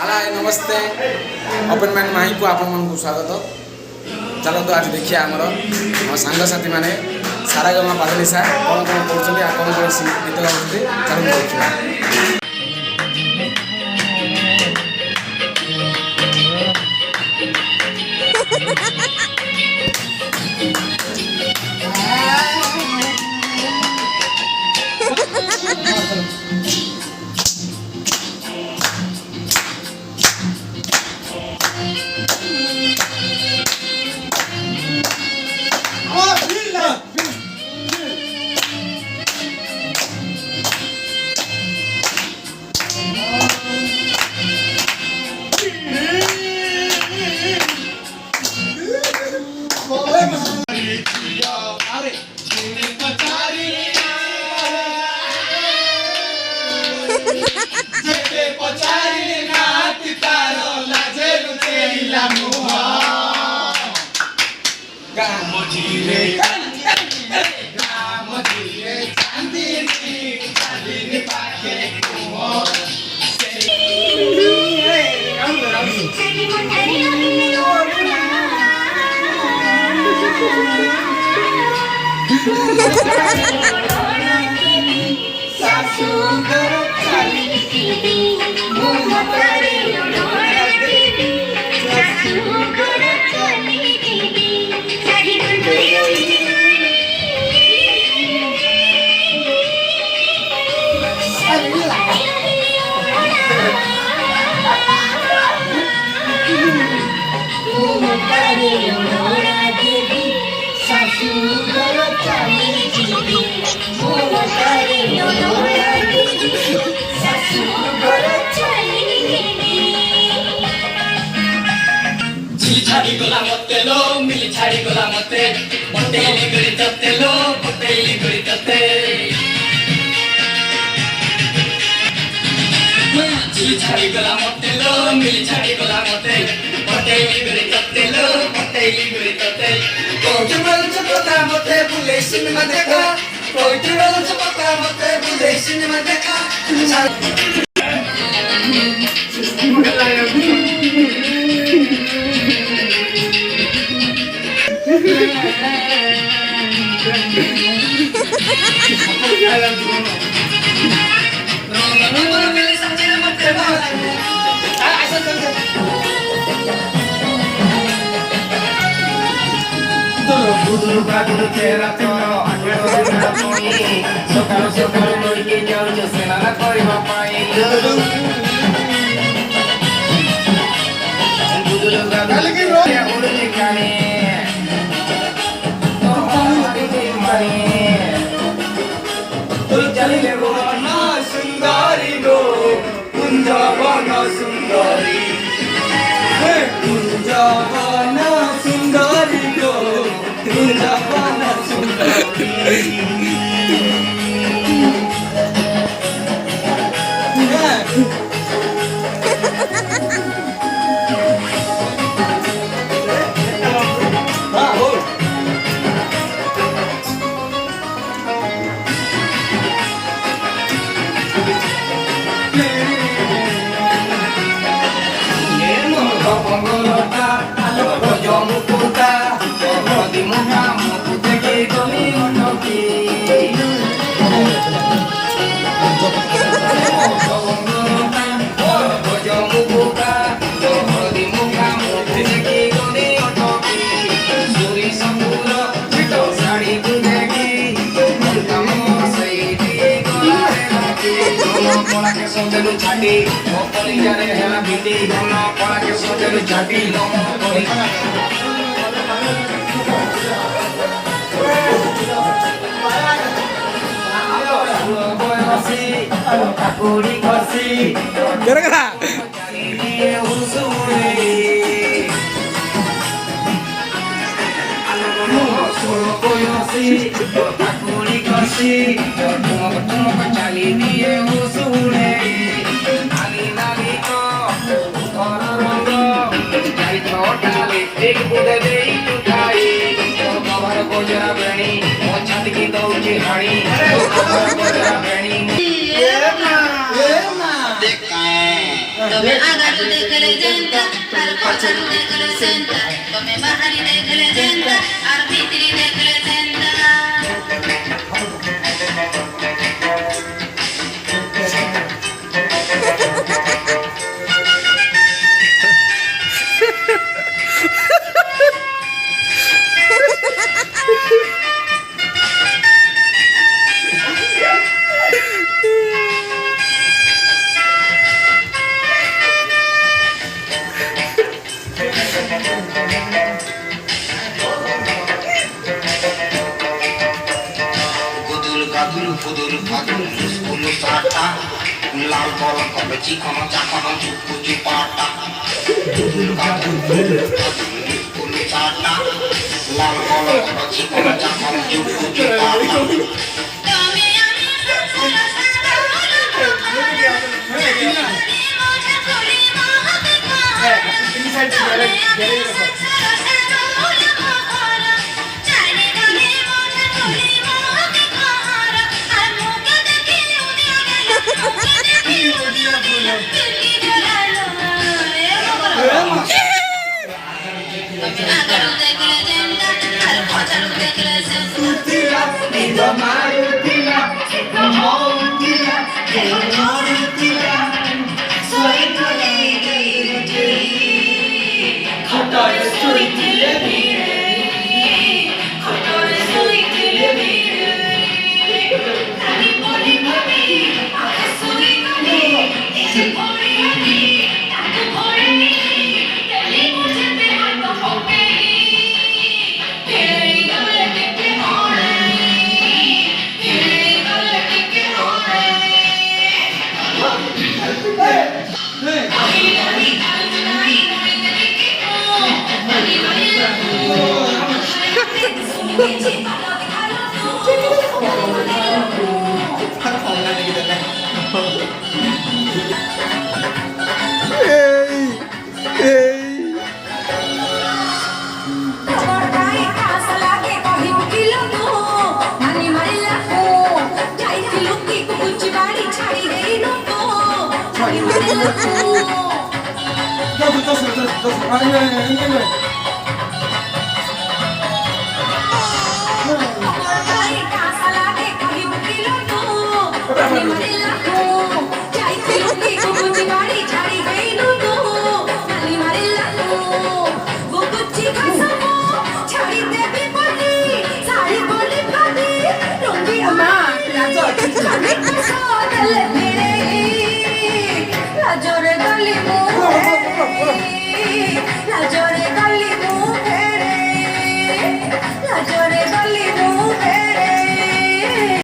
हाय नमस्ते open mind माही को आपण मन को स्वागत। चलो तो आज देखिए आमर सांग साथी मैंने सारागमा पादनिशा कौन कौन कर कौन कौन गीत गाँव चलो देखिए। छाड़ी गोला मते लो मिली छाड़ी गोला मते पटेली गड़ी तते लो पटेली गड़ी तते मिली छाड़ी गोला मते लो मिली छाड़ी गोला मते पटेली गड़ी तते लो पटेली गड़ी तते कोई बोल चपता मते बुले सिनेमा देखा कोई बोल चपता मते बुले सिनेमा देखा सुंदरी गो कुंजवन सुंदरी कुंजवन सुंदरी गो कुंजवन सुंदरी छाटी मोकली जाने हेला बीती गन्ना पड़ा के सोचलु छाटी लो मोकली आलो काकुड़ी खसी केरका ये उसूरे आलो सोलो कोई हसी काकुड़ी खसी तुम चाली दिए उसूरे एक बुदे दे उठाई तो कवर को जरा बेणी ओ छत की दौची हाणी तो कवर को जरा बेणी ए मां देख काए ତମେ ଆଗରୁ ଦେଖିଲେ ଯେନ୍ତା ଆର ପଛରୁ ଦେଖିଲେ ସେନ୍ତା ତମେ ବାହାରି ଦେଖିଲେ ଯେନ୍ତା ଆର ଭିତରି ଦେଖିଲେ ସେନ୍ତା Pudul pagul sepuluh sata Lal kolong kopeci kono cakono cukuju pata Pudul pagul sepuluh sata Lal kolong kopeci kono cakono cukuju pata তুমি আমি সারা সারা হলো তুমি মোটা করি মহাতে তুমি সারা সারা হলো খরা চাইলে গলে মোটা করি মহাতে খরা আর মুখে দেখি উদিয়া গেল মুখে দেখি উদিয়া গেল তুই গেলালো তুমি আগরু দেখলে যেন্টা আর পছরু দেখলে সেন্টা রাজরে গলি মু রাজরে